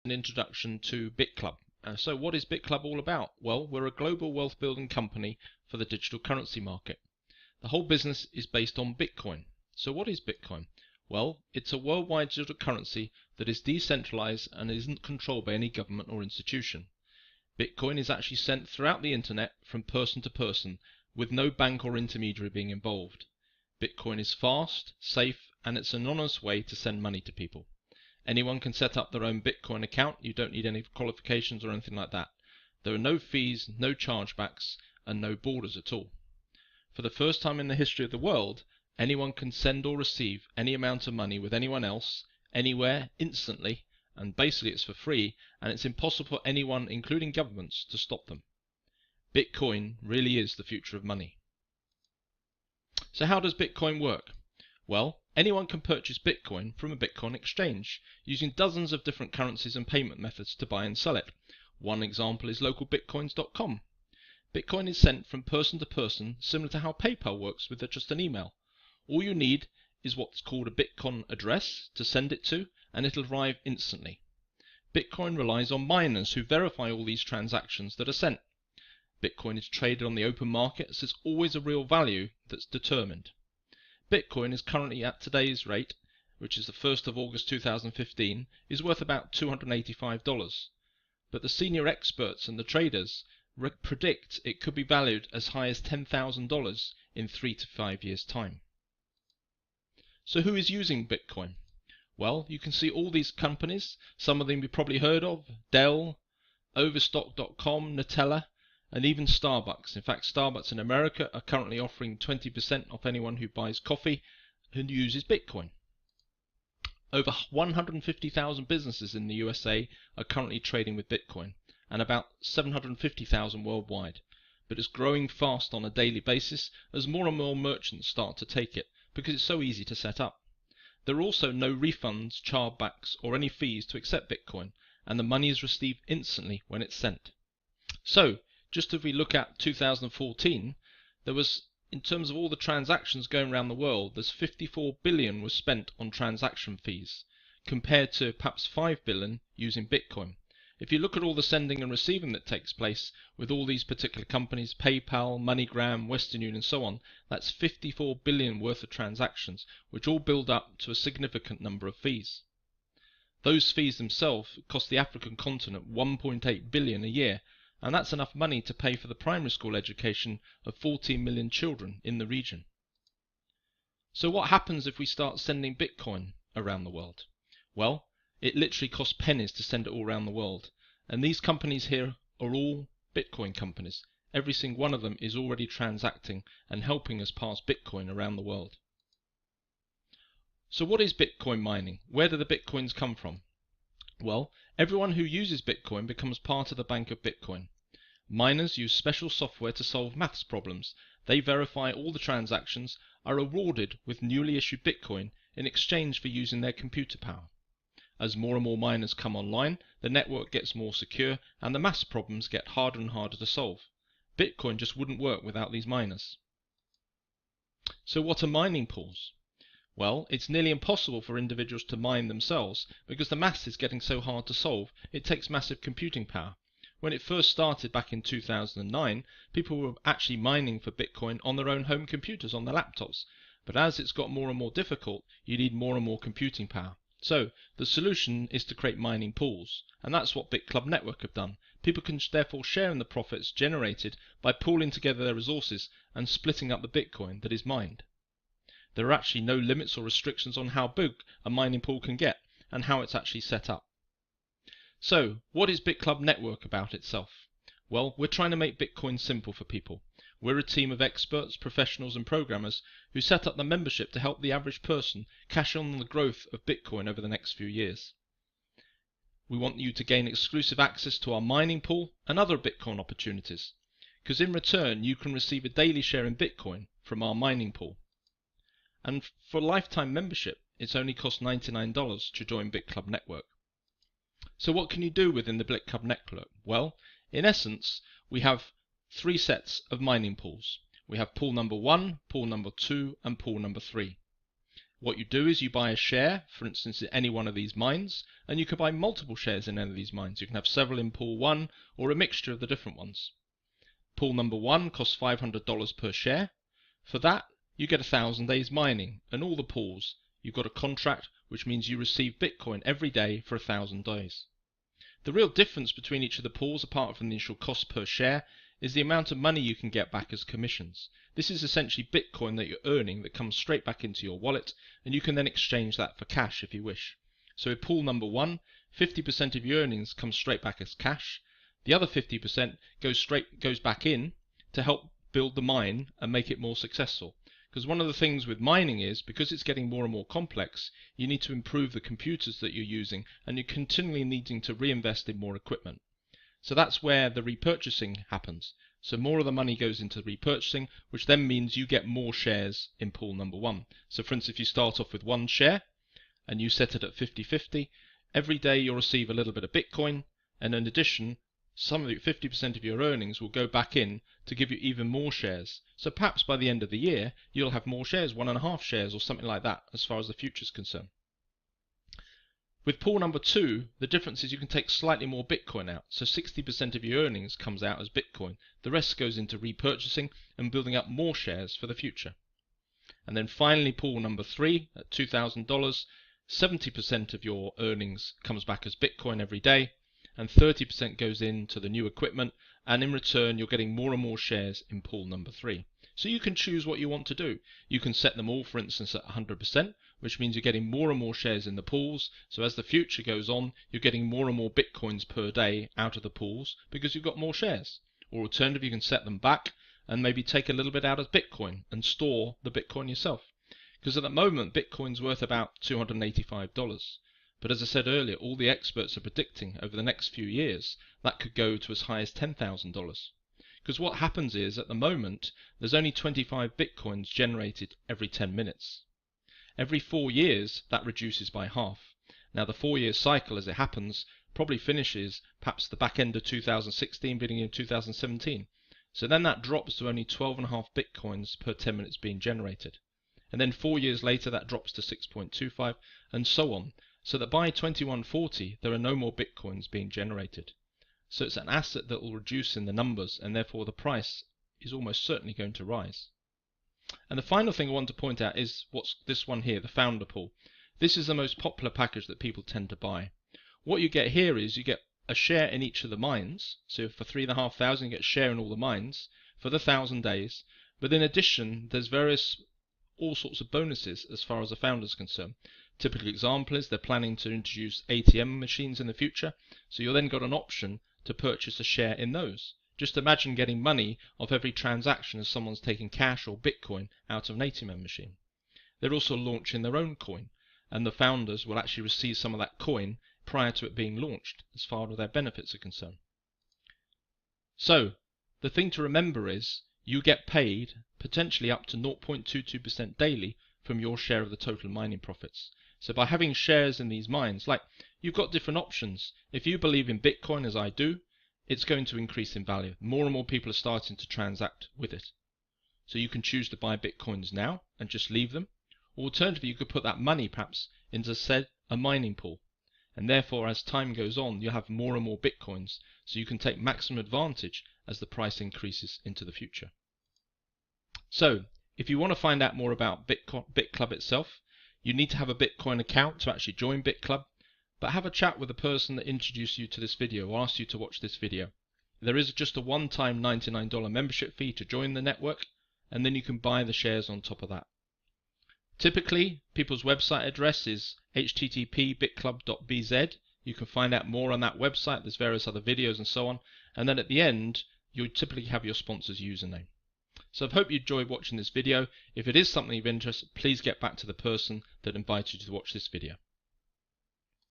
an introduction to Bitclub. So what is Bitclub all about? Well, we're a global wealth building company for the digital currency market. The whole business is based on Bitcoin. So what is Bitcoin? Well, it's a worldwide digital currency that is decentralized and isn't controlled by any government or institution. Bitcoin is actually sent throughout the internet from person to person with no bank or intermediary being involved. Bitcoin is fast, safe, and it's an honest way to send money to people. Anyone can set up their own Bitcoin account. You don't need any qualifications or anything like that. There are no fees, no chargebacks, and no borders at all. For the first time in the history of the world, anyone can send or receive any amount of money with anyone else, anywhere, instantly, and basically it's for free, and it's impossible for anyone, including governments, to stop them. Bitcoin really is the future of money. So how does Bitcoin work? Well, anyone can purchase Bitcoin from a Bitcoin exchange using dozens of different currencies and payment methods to buy and sell it. One example is localbitcoins.com. Bitcoin is sent from person to person, similar to how PayPal works with just an email. All you need is what's called a Bitcoin address to send it to, and it'll arrive instantly. Bitcoin relies on miners who verify all these transactions that are sent. Bitcoin is traded on the open market, so it's always a real value that's determined. Bitcoin is currently at today's rate, which is the 1st of August 2015, is worth about $285. But the senior experts and the traders predict it could be valued as high as $10,000 in 3 to 5 years' time. So who is using Bitcoin? Well, you can see all these companies, some of them you've probably heard of, Dell, Overstock.com, Nutella, and even Starbucks. In fact, Starbucks in America are currently offering 20% off anyone who buys coffee and uses Bitcoin. Over 150,000 businesses in the USA are currently trading with Bitcoin, and about 750,000 worldwide. But it's growing fast on a daily basis as more and more merchants start to take it because it's so easy to set up. There are also no refunds, chargebacks, or any fees to accept Bitcoin, and the money is received instantly when it's sent. So, just if we look at 2014, there was, in terms of all the transactions going around the world, there's 54 billion was spent on transaction fees, compared to perhaps 5 billion using Bitcoin. If you look at all the sending and receiving that takes place with all these particular companies, PayPal, MoneyGram, Western Union and so on, that's 54 billion worth of transactions, which all build up to a significant number of fees. Those fees themselves cost the African continent 1.8 billion a year, and that's enough money to pay for the primary school education of 14 million children in the region. So what happens if we start sending Bitcoin around the world? Well, it literally costs pennies to send it all around the world, and these companies here are all Bitcoin companies. Every single one of them is already transacting and helping us pass Bitcoin around the world. So what is Bitcoin mining? Where do the Bitcoins come from? Well, everyone who uses Bitcoin becomes part of the bank of Bitcoin. Miners use special software to solve maths problems. They verify all the transactions, are rewarded with newly issued Bitcoin in exchange for using their computer power. As more and more miners come online, the network gets more secure and the maths problems get harder and harder to solve. Bitcoin just wouldn't work without these miners. So what are mining pools? Well, it's nearly impossible for individuals to mine themselves because the maths is getting so hard to solve, it takes massive computing power. When it first started back in 2009, people were actually mining for Bitcoin on their own home computers, on their laptops. But as it's got more and more difficult, you need more and more computing power. So the solution is to create mining pools, and that's what Bitclub Network have done. People can therefore share in the profits generated by pooling together their resources and splitting up the Bitcoin that is mined. There are actually no limits or restrictions on how big a mining pool can get and how it's actually set up. So, what is Bitclub Network about itself? Well, we're trying to make Bitcoin simple for people. We're a team of experts, professionals and programmers who set up the membership to help the average person cash in on the growth of Bitcoin over the next few years. We want you to gain exclusive access to our mining pool and other Bitcoin opportunities, because in return you can receive a daily share in Bitcoin from our mining pool. And for lifetime membership, it's only cost $99 to join Bitclub Network. So what can you do within the Bitclub Network? Well, in essence, we have 3 sets of mining pools. We have pool number 1, pool number 2, and pool number 3. What you do is you buy a share, for instance, in any one of these mines, and you can buy multiple shares in any of these mines. You can have several in pool 1 or a mixture of the different ones. Pool number 1 costs $500 per share. For that, you get 1,000 days mining, and all the pools, you've got a contract which means you receive Bitcoin every day for 1,000 days. The real difference between each of the pools, apart from the initial cost per share, is the amount of money you can get back as commissions. This is essentially Bitcoin that you're earning that comes straight back into your wallet, and you can then exchange that for cash if you wish. So with pool number 1, 50% of your earnings come straight back as cash. The other 50% goes back in to help build the mine and make it more successful. Because one of the things with mining is, because it's getting more and more complex, you need to improve the computers that you're using, and you're continually needing to reinvest in more equipment. So that's where the repurchasing happens. So more of the money goes into repurchasing, which then means you get more shares in pool number 1. So for instance, if you start off with 1 share and you set it at 50-50, every day you'll receive a little bit of Bitcoin, and in addition, some of the 50% of your earnings will go back in to give you even more shares. So perhaps by the end of the year, you'll have more shares, 1.5 shares or something like that, as far as the future is concerned. With pool number 2, the difference is you can take slightly more Bitcoin out. So 60% of your earnings comes out as Bitcoin. The rest goes into repurchasing and building up more shares for the future. And then finally, pool number 3 at $2,000, 70% of your earnings comes back as Bitcoin every day, and 30% goes into the new equipment, and in return you're getting more and more shares in pool number 3. So you can choose what you want to do. You can set them all, for instance, at 100%, which means you're getting more and more shares in the pools. So as the future goes on, you're getting more and more Bitcoins per day out of the pools because you've got more shares. Or alternatively, you can set them back and maybe take a little bit out as Bitcoin and store the Bitcoin yourself. Because at the moment, Bitcoin's worth about $285. But as I said earlier, all the experts are predicting over the next few years that could go to as high as $10,000. Because what happens is, at the moment, there's only 25 Bitcoins generated every 10 minutes. Every 4 years, that reduces by half. Now the 4-year cycle, as it happens, probably finishes perhaps the back end of 2016, beginning of 2017. So then that drops to only 12.5 Bitcoins per 10 minutes being generated. And then 4 years later, that drops to 6.25, and so on. So that by 2140, there are no more Bitcoins being generated. So it's an asset that will reduce in the numbers, and therefore the price is almost certainly going to rise. And the final thing I want to point out is what's this one here, the founder pool. This is the most popular package that people tend to buy. What you get here is you get a share in each of the mines. So for 3,500 you get a share in all the mines for the 1,000 days. But in addition, there's all sorts of bonuses as far as the founder is concerned. Typical example is they're planning to introduce ATM machines in the future. So you'll then got an option to purchase a share in those. Just imagine getting money off every transaction as someone's taking cash or Bitcoin out of an ATM machine. They're also launching their own coin, and the founders will actually receive some of that coin prior to it being launched as far as their benefits are concerned. So the thing to remember is you get paid potentially up to 0.22% daily from your share of the total mining profits. So by having shares in these mines, like you've got different options. If you believe in Bitcoin as I do, it's going to increase in value. More and more people are starting to transact with it. So you can choose to buy Bitcoins now and just leave them. Alternatively, you could put that money perhaps into a mining pool. And therefore, as time goes on, you have more and more Bitcoins, so you can take maximum advantage as the price increases into the future. So if you want to find out more about Bitclub itself, you need to have a Bitcoin account to actually join Bitclub. But have a chat with the person that introduced you to this video or asked you to watch this video. There is just a one-time $99 membership fee to join the network, and then you can buy the shares on top of that. Typically, people's website address is http://bitclub.bz. You can find out more on that website. There's various other videos and so on. And then at the end, you'll typically have your sponsor's username. So I hope you enjoyed watching this video. If it is something of interest, please get back to the person that invited you to watch this video.